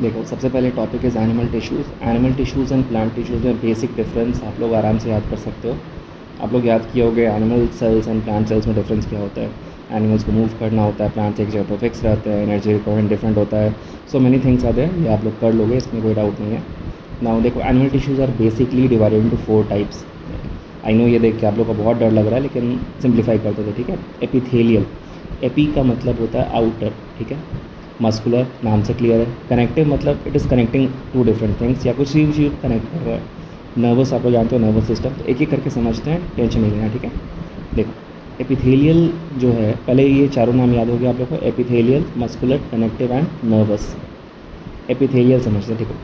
देखो सबसे पहले topic is animal tissues. Animal tissues and plant tissues में बेसिक डिफरेंस आप लोग आराम से याद कर सकते हो। आप लोग याद किए होंगे animal cells and plant cells में डिफरेंस क्या होता है। एनिमल्स को मूव करना होता है, प्लांट्स एक जगह पर फिक्स रहते हैं, एनर्जी रिक्वायरमेंट डिफरेंट होता है। So many things are there, ये आप लोग कर लोगे, इसमें कोई डाउट नहीं है। नाउ देखो animal tissues are basically divided into 4 types. I know ये देख के आप लोग को बहुत डर लग रहा है, लेकिन सिंप्लीफाई करते थे, ठीक है। एपिथेलियल, एपी का मतलब होता है आउटर, ठीक है। मस्कुलर, नाम से क्लियर है। कनेक्टिव मतलब it is connecting to different things, या कुछ चीज़ कनेक्ट कर रहा है। नर्वस, आप लोग जानते हो नर्वस सिस्टम, तो एक एक करके समझते हैं, टेंशन नहीं लेना, ठीक है। देखो एपिथेलियल जो है, पहले ये चारों नाम याद हो गया आप लोग को, epithelial, muscular, connective and nervous. Epithelial समझते हैं, ठीक है।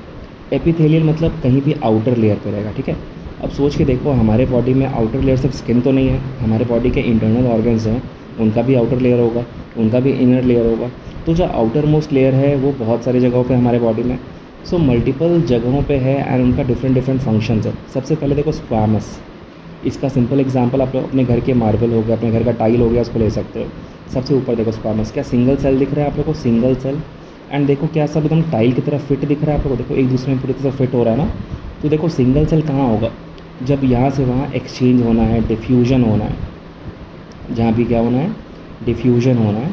एपिथेलियल मतलब कहीं भी आउटर लेयर पे रहेगा, ठीक है। अब सोच के देखो, हमारे बॉडी में आउटर लेयर सिर्फ स्किन तो नहीं है, हमारे बॉडी के इंटरनल ऑर्गन्स हैं, उनका भी आउटर लेयर होगा, उनका भी इनर लेयर होगा। तो जो आउटर मोस्ट लेयर है वो बहुत सारी जगहों पे हमारे बॉडी में, सो मल्टीपल जगहों पे है एंड उनका डिफरेंट डिफरेंट फंक्शंस है। सबसे पहले देखो स्क्वामस, इसका सिंपल एग्जांपल आप लोग अपने घर के मार्बल हो गया, अपने घर का टाइल हो गया, उसको ले सकते हो। सबसे ऊपर देखो स्क्वामस, क्या सिंगल सेल दिख रहा है आप लोग को, सिंगल सेल। एंड देखो क्या सब एकदम टाइल की तरह फिट दिख रहा है आप लोग को, देखो एक दूसरे में पूरी तरह फिट हो रहा है ना। तो देखो सिंगल सेल कहाँ होगा, जब यहाँ से वहाँ एक्सचेंज होना है, डिफ्यूजन होना है, जहाँ भी क्या होना है, डिफ्यूजन होना है,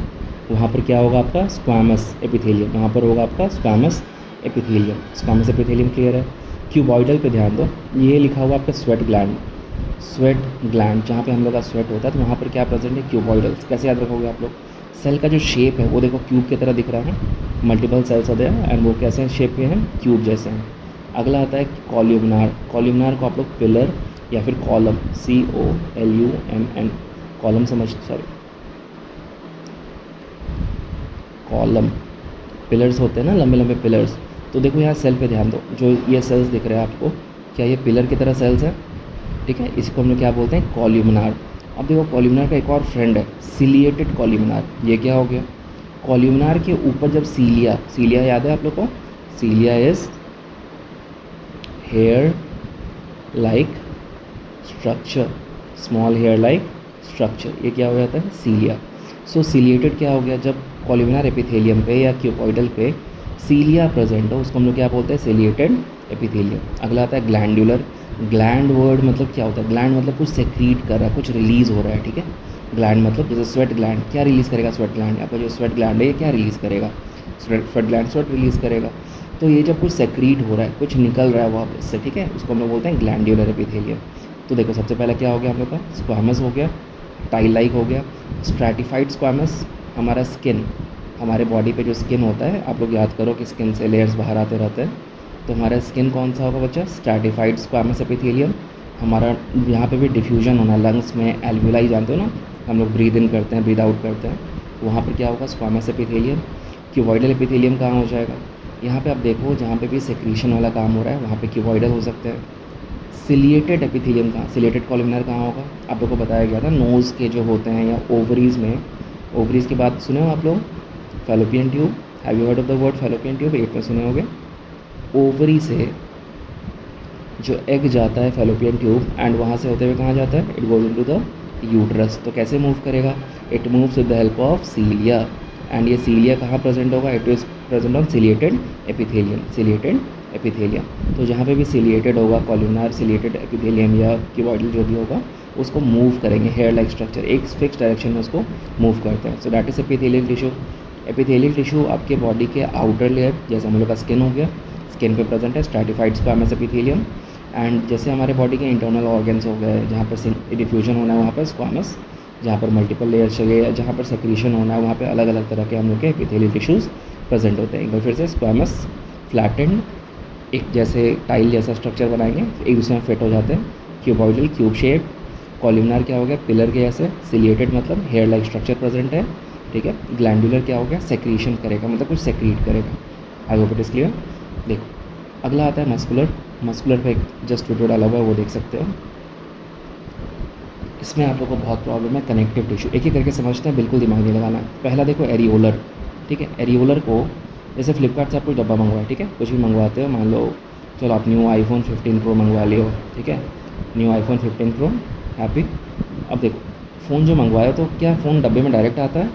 वहाँ पर क्या होगा आपका स्क्वामस एपिथेलियम, वहाँ पर होगा आपका squamous epithelium. Squamous epithelium clear है। क्यूबॉइडल पे ध्यान दो, ये लिखा हुआ आपका स्वेट ग्लैंड, स्वेट ग्लैंड, जहाँ पे हम लोग का स्वेट होता है, तो वहाँ पर क्या प्रेजेंट है, क्यूबॉइडल्स। कैसे याद रखोगे आप लोग, सेल का जो शेप है वो देखो क्यूब की तरह दिख रहा है, मल्टीपल सेल्स होते हैं एंड वो कैसे शेप के हैं, क्यूब जैसे हैं। अगला आता है कॉल्यूमनार। कॉल्यूमनार को आप लोग पिलर या फिर कॉलम, COLUMN, कॉलम समझ, सॉरी कॉलम, पिलर्स होते हैं ना, लंबे लंबे पिलर्स। तो देखो यहाँ सेल पे ध्यान दो, जो ये सेल्स दिख रहे हैं आपको, क्या ये पिलर की तरह सेल्स हैं, ठीक है। इसको हम लोग क्या बोलते हैं, कॉल्यूमनार। अब देखो कॉल्यूमनार का एक और फ्रेंड है, सिलिएटेड कॉल्यूमनार। ये क्या हो गया, कॉल्यूमनार के ऊपर जब सीलिया, सीलिया याद है आप लोग को, cilia is hair like structure, small hair like structure, ये क्या हो जाता है, सीलिया। सो सिलिएटेड क्या हो गया, जब कॉल्यूमनार एपिथेलियम पे या क्यूबॉइडल पे सीलिया प्रेजेंट हो, उसको हम लोग क्या बोलते हैं, सिलिएटेड एपिथेलियम। अगला आता है ग्लैंडुलर। ग्लैंड वर्ड मतलब क्या होता है, ग्लैंड मतलब कुछ सेक्रीट कर रहा है, कुछ रिलीज़ हो रहा है, ठीक है। ग्लैंड मतलब जैसे स्वेट ग्लैंड, क्या रिलीज़ करेगा, स्वेट ग्लैंड। आपका जो स्वेट ग्लैंड है ये क्या रिलीज़ करेगा, स्वेट ग्लैंड स्वेट रिलीज़ करेगा। तो ये जब कुछ सेक्रीट हो रहा है, कुछ निकल रहा है वहाँ इससे, ठीक है, उसको हम लोग बोलते हैं ग्लैंडुलर एपिथेलियम। तो देखो सबसे पहले क्या हो गया हम लोग का, स्क्वामस हो गया, टाइल लाइक हो गया। स्ट्रैटिफाइड स्क्वामस, हमारा स्किन, हमारे बॉडी पे जो स्किन होता है, आप लोग याद करो कि स्किन से लेयर्स बाहर आते रहते हैं, तो हमारा स्किन कौन सा होगा बच्चा, स्ट्रैटिफाइड स्क्वामस एपिथेलियम। हमारा यहाँ पे भी डिफ्यूजन होना, लंग्स में एल्विलाई जानते हो ना, हम लोग ब्रीद इन करते हैं, ब्रीद आउट करते हैं, वहाँ पर क्या होगा, स्क्वामस एपिथेलियम। क्यूबॉइडल एपिथेलियम कहाँ हो जाएगा, यहाँ पे आप देखो जहाँ पे भी सेक्रीशन वाला काम हो रहा है वहाँ पे क्यूबॉइडल हो सकते हैं। सिलिएटेड एपिथेलियम कहाँ, सिलिएटेड कॉलमनार कहाँ होगा, आप लोग को बताया गया था, नोज़ के जो होते हैं या ओवरीज़ में। ओवरीज़ की बात सुने हो आप लोग, fallopian tube, have you heard of the word fallopian tube, 8 में सुने होंगे। ओवरी से जो एग जाता है फैलोपियन ट्यूब, एंड वहाँ से होते हुए कहाँ जाता है, it goes into the uterus. तो कैसे मूव करेगा, it moves with the help of सीलिया, and ये सीलिया कहाँ प्रेजेंट होगा, it is present on ciliated epithelium, ciliated epithelium. तो जहाँ पे भी सिलिएटेड होगा, कॉलमनार, सिलिएटेड एपिथेलियम या क्यूबॉइडल जो भी होगा, उसको मूव करेंगे, हेयर लाइक स्ट्रक्चर एक फिक्स डायरेक्शन में उसको मूव करते हैं। सो that is epithelial tissue. Epithelial tissue आपके बॉडी के आउटर लेयर, जैसे हम लोग का स्किन हो गया, स्किन पे प्रेजेंट है स्ट्रैटिफाइड स्क्वामस एपिथेलियम। एंड जैसे हमारे बॉडी के इंटरनल ऑर्गन्स हो गए, जहाँ पर डिफ्यूजन होना है वहाँ पर स्क्वामस, जहाँ पर मल्टीपल लेयर चाहिए, जहाँ पर सेक्रीशन होना है वहाँ पे अलग अलग तरह के हम लोग के एपिथेलियल टिश्यूज़ प्रेजेंट होते हैं। एक बार फिर से, स्क्वामस फ्लैटेंड, एक जैसे टाइल जैसा स्ट्रक्चर बनाएंगे, एक दूसरे में फिट हो जाते हैं। Cuboidal, cube shape. कॉलमनार क्या हो गया, पिलर के जैसे। सिलिएटेड मतलब हेयर लाइक स्ट्रक्चर प्रेजेंट है, ठीक है। ग्लैंडुलर क्या हो गया, सेक्रीशन करेगा, मतलब कुछ सेक्रीट करेगा। आई होप इट इज़ क्लियर। देखो अगला आता है मस्कुलर। मस्कुलर पे जस्ट वीडियो डाला हुआ है, वो देख सकते हो। इसमें आप लोग को बहुत प्रॉब्लम है, कनेक्टिव टिश्यू। एक एक करके समझते हैं, बिल्कुल दिमाग नहीं लगाना। पहला देखो एरियोलर, ठीक है। एरियोलर को जैसे फ्लिपकार्ट से आप कोई डब्बा मंगवाए, ठीक है, कुछ भी मंगवाते हो, मान लो चलो आप न्यू iPhone 15 Pro मंगवा लियो, ठीक है, न्यू iPhone 15 Pro, हैप्पी। अब देखो फ़ोन जो मंगवाया, तो क्या फ़ोन डब्बे में डायरेक्ट आता है,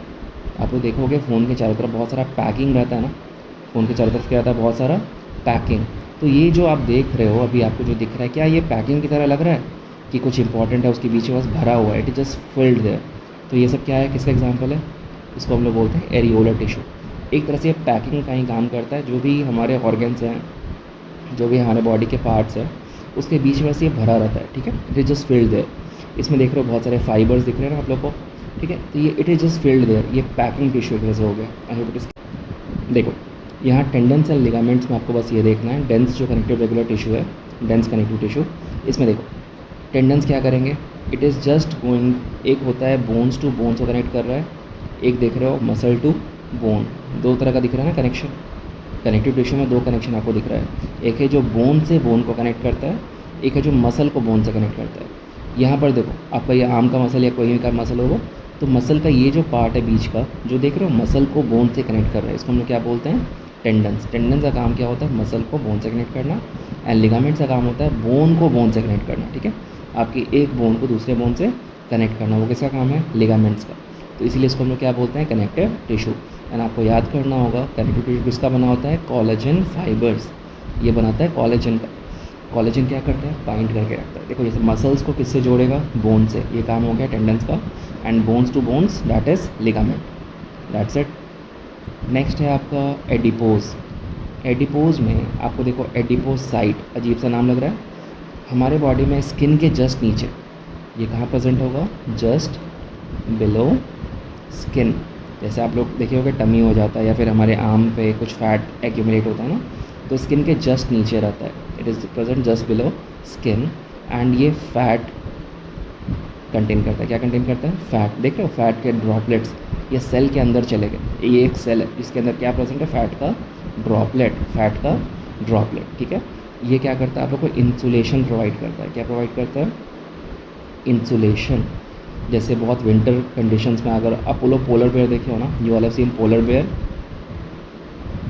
आप लोग देखोगे फ़ोन के चारों तरफ बहुत सारा पैकिंग रहता है ना, फ़ोन के चारों तरफ क्या आता है, बहुत सारा पैकिंग। तो ये जो आप देख रहे हो अभी, आपको जो दिख रहा है, क्या ये पैकिंग की तरह लग रहा है कि कुछ इंपॉर्टेंट है उसके बीच में बस भरा हुआ है, it is just filled there. तो ये सब क्या है, किसका एग्जाम्पल है, इसको हम लोग बोलते हैं एरियोलर टिश्यू। एक तरह से ये पैकिंग का ही काम करता है। जो भी हमारे ऑर्गन्स हैं, जो भी हमारे बॉडी के पार्ट्स हैं, उसके बीच में से ये भरा रहता है, ठीक है, it is just filled there. इसमें देख रहे हो बहुत सारे फाइबर्स दिख रहे हैं ना आप लोग को, ठीक है, तो ये it is just filled there, ये पैकिंग टिश्यू की वजह से हो गया। I hope it is. देखो यहाँ टेंडेंस एंड लिगामेंट्स में आपको बस ये देखना है, डेंस जो कनेक्टिव रेगुलर टिश्यू है, डेंस कनेक्टिव टिश्यू, इसमें देखो टेंडेंस क्या करेंगे, इट इज़ जस्ट गोइंग, एक होता है बोन्स टू बोन्स को कनेक्ट कर रहा है, एक देख रहे हो मसल टू बोन, दो तरह का दिख रहा है ना कनेक्शन। कनेक्टिव टिश्यू में दो कनेक्शन आपको दिख रहा है, एक है जो बोन से बोन को कनेक्ट करता है, एक है जो मसल को बोन से कनेक्ट करता है। यहाँ पर देखो आपका ये आर्म का मसल या कोई भी का मसल होगा, तो मसल का ये जो पार्ट है बीच का, जो देख रहे हो मसल को बोन से कनेक्ट कर रहा है, इसको हम लोग क्या बोलते हैं, टेंडेंस। टेंडेंस का काम क्या होता है, मसल को बोन से कनेक्ट करना, एंड लिगामेंट्स का काम होता है बोन को बोन से कनेक्ट करना, ठीक है, आपकी एक बोन को दूसरे बोन से कनेक्ट करना, वो किसका काम है, लिगामेंट्स का। तो इसीलिए इसको हम लोग क्या बोलते हैं, कनेक्टिव टिश्यू। एंड आपको याद करना होगा कनेक्टिव टिश्यू किसका बना होता है, कोलेजन फाइबर्स, ये बनाता है कोलेजन का। कोलेजन क्या करता है, बाइंड करके रखता है। देखो जैसे मसल्स को किससे जोड़ेगा, बोन से, ये काम हो गया टेंडेंस का, and bones to bones that is ligament, that's it. Next है आपका एडिपोज। एडिपोज में आपको देखो एडिपोज साइट, अजीब सा नाम लग रहा है, हमारे बॉडी में स्किन के जस्ट नीचे, ये कहाँ प्रेजेंट होगा, जस्ट बिलो स्किन। जैसे आप लोग देखे होंगे टमी हो जाता है या फिर हमारे आर्म पे कुछ फैट एक्यूमुलेट होता है ना, तो स्किन के जस्ट नीचे रहता है, it is present just below skin. And ये फैट कंटेन करता है, क्या कंटेन करता है, फैट। देख रहे हो फैट के ड्रॉपलेट्स, ये सेल के अंदर चले गए, ये एक सेल है जिसके अंदर क्या प्रेजेंट है, फैट का ड्रॉपलेट, फैट का ड्रॉपलेट, ठीक है। ये क्या करता है, आप लोग को इंसुलेशन प्रोवाइड करता है, क्या प्रोवाइड करता है, इंसुलेशन। जैसे बहुत विंटर कंडीशंस में अगर आप लोग पोलर बेयर देखे हो ना, you all have seen polar bear,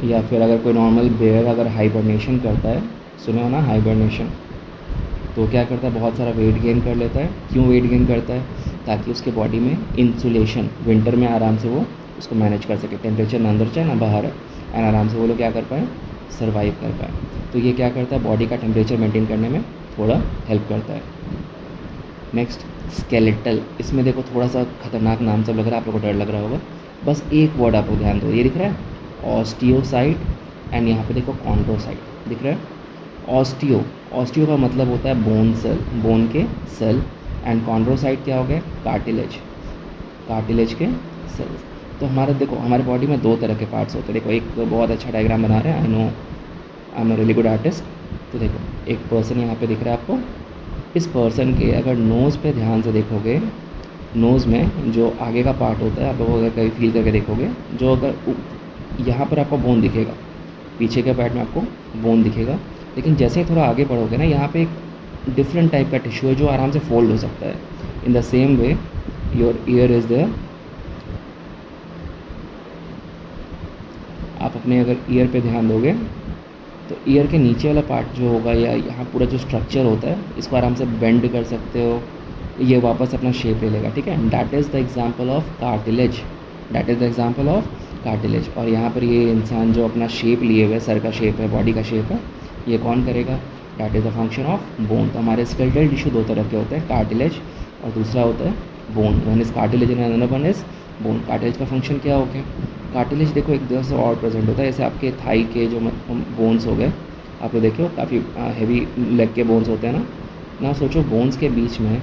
या फिर अगर कोई नॉर्मल बेयर अगर हाइबरनेशन करता है, सुने हो ना हाइबरनेशन, तो क्या करता है, बहुत सारा वेट गेन कर लेता है। क्यों वेट गेन करता है, ताकि उसके बॉडी में इंसुलेशन, विंटर में आराम से वो उसको मैनेज कर सके, टेम्परेचर ना अंदर चाहे ना बाहर है, एंड आराम से वो लोग क्या कर पाए, सर्वाइव कर पाए। तो ये क्या करता है, बॉडी का टेम्परेचर मेंटेन करने में थोड़ा हेल्प करता है। नेक्स्ट स्केलेटल, इसमें देखो थोड़ा सा खतरनाक नाम सब लग रहा है, आप लोग को डर लग रहा होगा, बस एक वर्ड आपको ध्यान दो, ये दिख रहा है ऑस्टियोसाइट, एंड यहाँ पे देखो कॉन्ड्रोसाइट दिख रहा है। ऑस्टियो, ऑस्टियो का मतलब होता है बोन सेल, बोन के सेल, एंड कॉन्ड्रोसाइट क्या हो गए, कार्टिलेज, कार्टिलेज के सेल्स। तो हमारे देखो हमारे बॉडी में दो तरह के पार्ट्स होते हैं। देखो एक बहुत अच्छा डायग्राम बना रहे हैं, I know I am a really good artist. तो देखो एक पर्सन यहाँ पे दिख रहा है आपको, इस पर्सन के अगर नोज़ पे ध्यान से देखोगे, नोज़ में जो आगे का पार्ट होता है, आप लोग अगर कभी फील करके देखोगे, जो अगर यहाँ पर आपको बोन दिखेगा, पीछे के पार्ट में आपको बोन दिखेगा, लेकिन जैसे ही थोड़ा आगे बढ़ोगे ना, यहाँ पे एक डिफरेंट टाइप का टिश्यू है जो आराम से फोल्ड हो सकता है। In the same way your ear is there, आप अपने अगर ईयर पे ध्यान दोगे तो ईयर के नीचे वाला पार्ट जो होगा या यहाँ पूरा जो स्ट्रक्चर होता है, इसको आराम से बेंड कर सकते हो, ये वापस अपना शेप ले लेगा, ठीक है। That is the example of cartilage, that is the example of cartilage. और यहाँ पर ये इंसान जो अपना शेप लिए हुए, सर का शेप है, बॉडी का शेप है, ये कौन करेगा, that is the function of bone. तो हमारे स्केलेटल टिश्यू दो तरह के होते हैं, कार्टिलेज और दूसरा होता है bone. One is cartilage and another one is bone. Cartilage का फंक्शन क्या हो गया, कार्टिलेज देखो एक तरह से और प्रेजेंट होता है, जैसे आपके थाई के जो बोन्स हो गए, आप लोग देखो काफ़ी हैवी लेग के बोन्स होते हैं ना सोचो बोन्स के बीच में,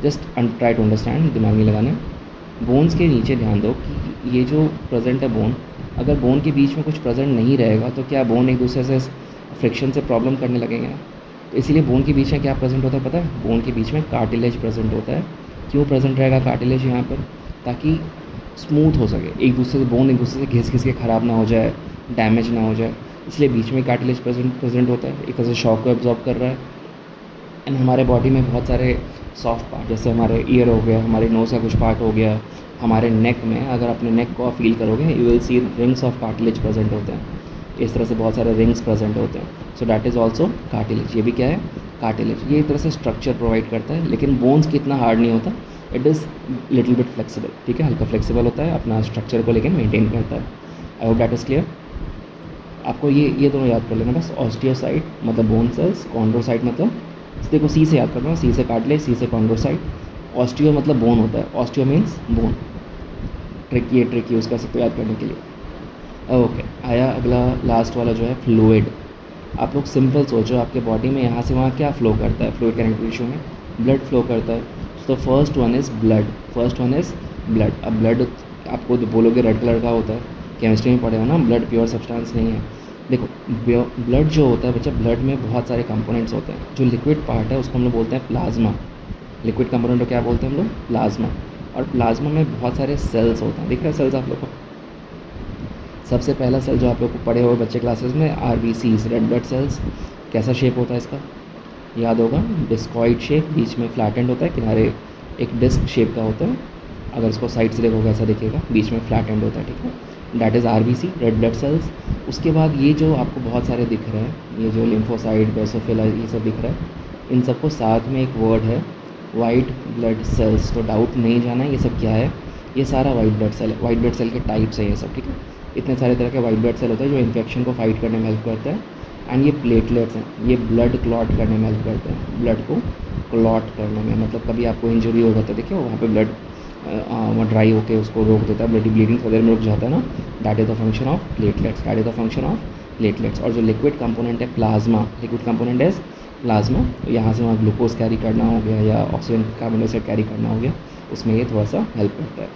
जस्ट ट्राई टू अंडरस्टैंड, दिमाग नहीं लगाना, बोन्स के नीचे ध्यान दो कि ये जो प्रेजेंट है बोन, अगर बोन के बीच में कुछ प्रेजेंट नहीं रहेगा तो क्या बोन एक दूसरे से फ्रिक्शन से प्रॉब्लम करने लगेंगे ना। तो इसीलिए बोन के बीच में क्या प्रेजेंट होता है पता है, बोन के बीच में कार्टिलेज प्रेजेंट होता है। क्यों प्रेजेंट रहेगा कार्टिलेज यहाँ पर, ताकि स्मूथ हो सके, एक दूसरे से बोन एक दूसरे से घिस के ख़राब ना हो जाए, डैमेज ना हो जाए, इसलिए बीच में कार्टिलेज प्रेजेंट होता है, एक तरह से शॉक को एब्जॉर्ब कर रहा है। एंड हमारे बॉडी में बहुत सारे सॉफ्ट पार्ट, जैसे हमारे ईयर हो गया, हमारे नोज़ का कुछ पार्ट हो गया, हमारे नेक में अगर अपने नेक को आप फील करोगे, you will see rings of cartilage present होते हैं, इस तरह से बहुत सारे रिंग्स प्रेजेंट होते हैं। सो दैट इज़ ऑल्सो कार्टिलेज, ये भी क्या है, कार्टिलेज। ये एक तरह से स्ट्रक्चर प्रोवाइड करता है, लेकिन बोन्स की इतना हार्ड नहीं होता, it is little bit flexible, ठीक है, हल्का फ्लेक्सिबल होता है, अपना स्ट्रक्चर को लेकिन मेंटेन करता है। I hope that is clear. आपको ये दोनों याद कर लेना बस। ऑस्टियोसाइट मतलब बोन सेल्स, कॉन्ड्रोसाइट मतलब, देखो सी से याद कर लो, सी से काट ले, सी से कॉन्ड्रोसाइट। ऑस्टियो मतलब बोन होता है, osteo means bone. Trick use कर सकते हो याद करने के लिए। ओके, आया अगला लास्ट वाला जो है फ्लूइड। आप लोग सिंपल सोचो, आपके बॉडी में यहाँ से वहाँ क्या फ्लो करता है, फ्लूइड कनेक्टिव टिश्यू में ब्लड फ्लो करता है। तो first one is blood, first one is blood. अब ब्लड आपको जो बोलोगे रेड कलर का होता है, केमिस्ट्री में पढ़े हो ना, ब्लड प्योर सब्सटेंस नहीं है। देखो ब्लड जो होता है बच्चा, ब्लड में बहुत सारे कंपोनेंट्स होते हैं। जो लिक्विड पार्ट है उसको हम लोग बोलते हैं प्लाज्मा। लिक्विड कंपोनेंट को क्या बोलते हैं हम लोग? प्लाज्मा। और प्लाज्मा में बहुत सारे सेल्स होते हैं, दिख रहे हैं सेल्स आप लोग को? सबसे पहला सेल जो आप लोग को पढ़े हुए बच्चे क्लासेस में, RBCs, रेड ब्लड सेल्स। कैसा शेप होता है इसका? याद होगा, डिस्कॉइड शेप, बीच में फ्लैटेंड होता है, किनारे एक डिस्क शेप का होता है। अगर इसको साइड से देखोगे ऐसा दिखेगा, बीच में फ्लैटेंड होता है, ठीक है। That is RBC, red blood cells. उसके बाद ये जो आपको बहुत सारे दिख रहे हैं, ये जो लिम्फोसाइट, बेसोफिला, ये सब दिख रहा है, इन सबको साथ में एक वर्ड है वाइट ब्लड सेल्स। तो डाउट नहीं जाना है ये सब क्या है, ये सारा वाइट ब्लड सेल है। वाइट ब्लड सेल के टाइप्स हैं ये सब, ठीक है। इतने सारे तरह के वाइट ब्लड सेल होते हैं जो इन्फेक्शन को फाइट करने में हेल्प करते हैं। एंड ये प्लेटलेट्स हैं, ये ब्लड क्लॉट करने में हेल्प करते हैं, ब्लड को क्लॉट करने में। मतलब कभी आपको इंजरी हो जाता है, देखिए वहाँ पे ब्लड वहाँ ड्राई होकर उसको रोक देता है, ब्लडी ब्लीडिंग वगैरह में रुक जाता है ना, that is the function of platelets, that is the function of platelets. और जो लिक्विड कंपोनेंट है plasma, liquid component is plasma. यहाँ से वहाँ ग्लूकोज कैरी करना हो गया या ऑक्सीजन कार्बन डाइऑक्साइड कैरी करना हो गया, उसमें ये थोड़ा सा हेल्प करता है।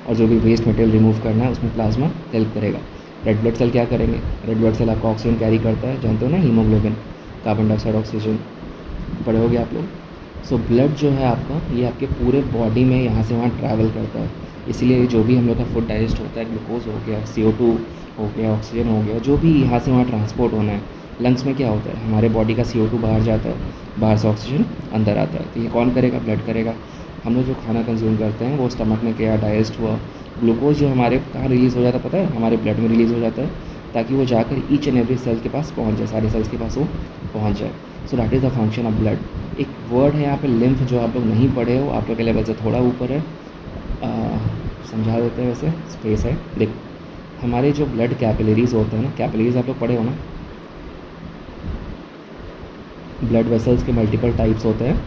और जो भी वेस्ट मटेरियल रिमूव करना है उसमें प्लाज्मा हेल्प करेगा। रेड ब्लड सेल क्या करेंगे? रेड ब्लड सेल आपका ऑक्सीजन कैरी करता है, जानते हो ना, हीमोग्लोबिन, कार्बन डाइऑक्साइड, ऑक्सीजन, पढ़े होगे आप लोग। सो ब्लड जो है आपका, ये आपके पूरे बॉडी में यहाँ से वहाँ ट्रैवल करता है। इसीलिए जो भी हम लोग का फूड डाइजेस्ट होता है, ग्लूकोज हो गया, CO2 हो गया, ऑक्सीजन हो गया, जो भी यहाँ से वहाँ ट्रांसपोर्ट होना है, लंग्स में क्या होता है, हमारे बॉडी का CO2 बाहर जाता है, बाहर से ऑक्सीजन अंदर आता है। तो ये कौन करेगा? ब्लड करेगा। हम लोग जो खाना कंज्यूम करते हैं वो स्टमक में क्या डाइजेस्ट हुआ, ग्लूकोज जो हमारे कहाँ रिलीज़ हो जाता है पता है? हमारे ब्लड में रिलीज़ हो जाता है, ताकि वो जाकर ईच एंड एवरी सेल के पास पहुँच जाए, सारे सेल्स के पास वो पहुँच जाए। सो that is the function of blood. एक वर्ड है यहाँ पे लिम्फ, जो आप लोग नहीं पढ़े हो, आप लोग के लेवल से थोड़ा ऊपर है, समझा देते हैं, वैसे स्पेस है। देख, हमारे जो ब्लड कैपिलरीज होते हैं ना, कैपिलरीज आप लोग पढ़े हो ना, ब्लड वेसल्स के मल्टीपल टाइप्स होते हैं,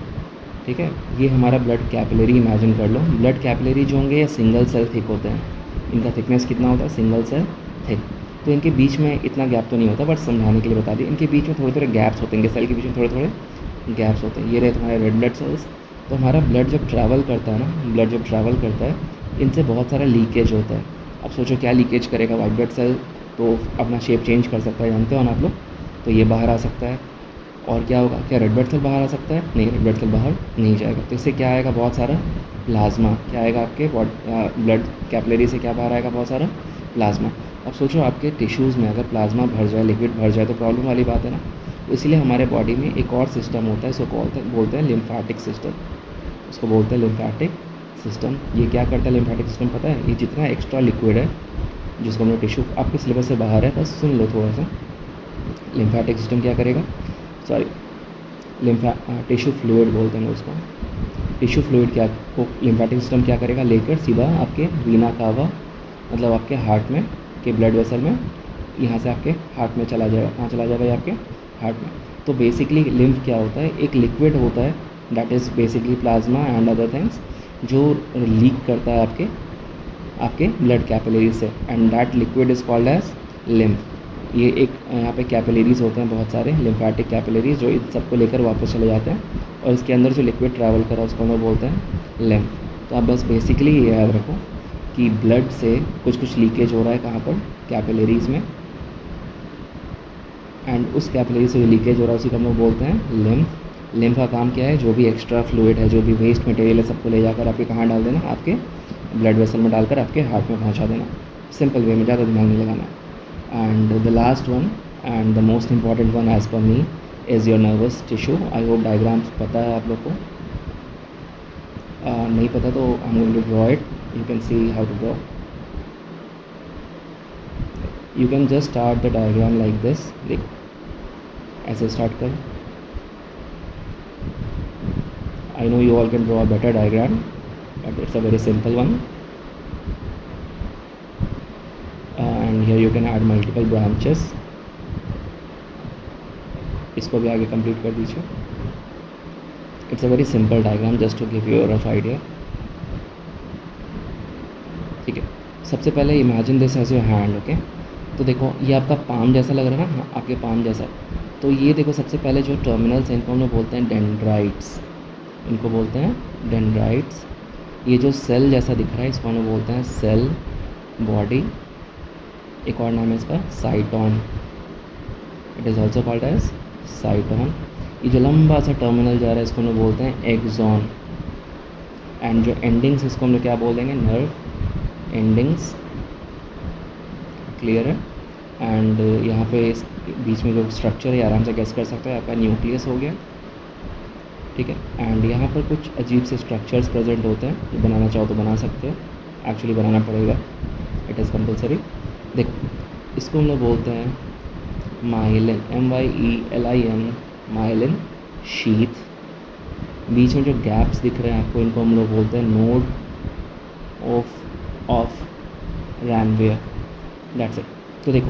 ठीक है। ये हमारा ब्लड कैपिलरी इमेजिन कर लो। ब्लड कैपिलरी जो होंगे ये सिंगल सेल थिक होते हैं। इनका थिकनेस कितना होता है? Single cell thick. तो इनके बीच में इतना गैप तो नहीं होता, बट समझाने के लिए बता दिए, इनके बीच में थोड़े थोड़े गैप्स होते हैं, इनके सेल के बीच में थोड़े थोड़े गैप्स होते हैं। ये रहे तुम्हारे रेड ब्लड सेल्स। तो हमारा ब्लड जब ट्रैवल करता है ना, ब्लड जब ट्रैवल करता है, इनसे बहुत सारा लीकेज होता है। अब सोचो क्या लीकेज करेगा? वाइट ब्लड सेल तो अपना शेप चेंज कर सकता है, जानते हो ना आप लोग, तो ये बाहर आ सकता है। और क्या होगा? क्या रेड ब्लड सेल बाहर आ सकता है? नहीं, रेड ब्लड सेल बाहर नहीं जाएगा। तो इससे क्या आएगा? बहुत सारा प्लाज्मा। क्या आएगा आपके ब्लड कैपिलरी से? क्या बाहर आएगा? बहुत सारा प्लाज्मा। अब सोचो आपके टिश्यूज़ में अगर प्लाज्मा भर जाए, लिक्विड भर जाए, तो प्रॉब्लम वाली बात है ना। तो इसीलिए हमारे बॉडी में एक और सिस्टम होता है, इसको बोलते हैं लिम्फेटिक सिस्टम। उसको बोलते हैं लिम्फेटिक सिस्टम। ये क्या करता है लिम्फेटिक सिस्टम पता है? ये जितना एक्स्ट्रा लिक्विड है जिसको हम लोग टिश्यू, आपके सिलेबस से बाहर है, बस सुन लो थोड़ा सा। लिम्फेटिक सिस्टम क्या करेगा? सॉरी, टिश्यू फ्लूइड बोलते हैं उसको। टिश्यू फ्लूइड क्या को लिम्फेटिक सिस्टम क्या करेगा? लेकर सीधा आपके वीना कावा, मतलब आपके हार्ट में के ब्लड वेसल में, यहाँ से आपके हार्ट में चला जाएगा। कहाँ चला जाएगा? ये आपके हार्ट में। तो बेसिकली लिम्फ क्या होता है? एक लिक्विड होता है, that is basically plasma and other things, जो लीक करता है आपके ब्लड कैपिलरी से, and that liquid is called as lymph. ये एक यहाँ पे कैपिलरीज होते हैं बहुत सारे, लिम्फेटिक कैपिलरीज, जो इन सबको लेकर वापस चले जाते हैं, और इसके अंदर जो लिक्विड ट्रैवल करा उसको हम लोग बोलते हैं लिम्फ। तो आप बस बेसिकली ये याद रखो कि ब्लड से कुछ लीकेज हो रहा है, कहाँ पर? कैपिलरीज में। एंड उस कैपिलरी से जो लीकेज हो रहा है उसी को हम लोग बोलते हैं लिम्फ। लिम्फ का काम क्या है? जो भी एक्स्ट्रा फ्लूइड है, जो भी वेस्ट मटेरियल है, सबको ले जाकर आपके कहाँ डाल देना? आपके ब्लड वेसल में डालकर आपके हार्ट में पहुँचा देना। सिंपल वे में, ज़्यादा दिमाग नहीं लगाना। And the last one and the most important one as per me is your nervous tissue. I hope diagrams पता है आप लोग को। नहीं पता तो I'm going to draw it. You can see how to draw. You can just start the diagram like this. देखो ऐसे start कर। I know you all can draw a better diagram, but it's a very simple one. And here you can add multiple branches. इसको भी आगे complete कर दीजिए। It's a very simple diagram just to give you a rough idea. ठीक है, सबसे पहले imagine this as your hand. Okay, तो देखो ये आपका पाम जैसा लग रहा है ना, हाँ, आपके पाम जैसा। तो ये देखो सबसे पहले जो टर्मिनल्स हैं इनको हम लोग बोलते हैं डेंड्राइट्स, इनको बोलते हैं डेंड्राइट्स। ये जो सेल जैसा दिख रहा है इसको हम लोग बोलते हैं सेल बॉडी। एक और नाम है इसका cyton, it is also called as cyton. ये जो लंबा सा टर्मिनल जा रहा है इसको हम लोग बोलते हैं एक्सॉन। एंड जो एंडिंग्स इसको हम लोग क्या बोल देंगे, नर्व एंडिंग्स। क्लियर है। एंड यहाँ पे इस बीच में जो स्ट्रक्चर है आराम से गेस कर सकते हो, आपका न्यूक्लियस हो गया। ठीक है, एंड यहाँ पर कुछ अजीब से स्ट्रक्चर्स प्रेजेंट होते हैं, जो बनाना चाहो तो बना सकते हो, एक्चुअली बनाना पड़ेगा, इट इज़ कंपलसरी। देखो इसको हम लोग बोलते हैं माइलिन, MYELIN, माइलिन शीथ। बीच में जो गैप्स दिख रहे हैं आपको, इनको हम लोग बोलते हैं node of Ranvier. That's it. तो देखो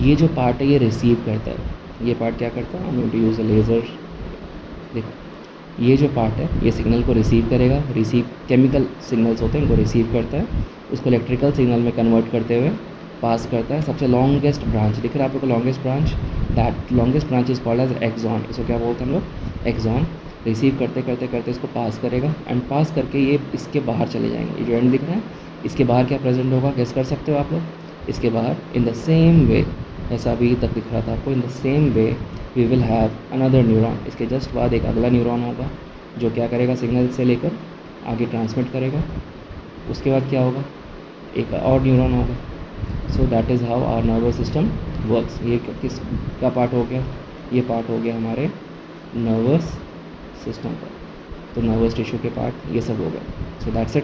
ये जो पार्ट है ये रिसीव करता है, ये पार्ट क्या करता है, I am going to use a laser. देखो ये जो पार्ट है ये सिग्नल को रिसीव करेगा, रिसीव केमिकल सिग्नल्स होते हैं इनको रिसीव करता है, उसको इलेक्ट्रिकल सिग्नल में कन्वर्ट करते हुए पास करता है। सबसे लॉन्गेस्ट ब्रांच दिख रहा है आप लोग को, longest branch, that longest branch is called as axon. इसको क्या बोलते हैं हम लोग, एक्सॉन। रिसीव करते करते करते इसको पास करेगा, एंड पास करके ये इसके बाहर चले जाएंगे। ये जो एंड दिख रहा है इसके बाहर क्या प्रेजेंट होगा, गेस कर सकते हो आप लोग। इसके बाहर इन द सेम वे, ऐसा अभी तक दिख रहा था आपको, in the same way we will have another neuron. इसके जस्ट बाद एक अगला न्यूरॉन होगा जो क्या करेगा, सिग्नल से लेकर आगे ट्रांसमिट करेगा। उसके बाद क्या होगा, एक और न्यूरॉन होगा। So that is how our nervous system works. ये किस का पार्ट हो गया, ये पार्ट हो गया हमारे नर्वस सिस्टम का। तो नर्वस टिश्यू के पार्ट ये सब हो गए। So that's it.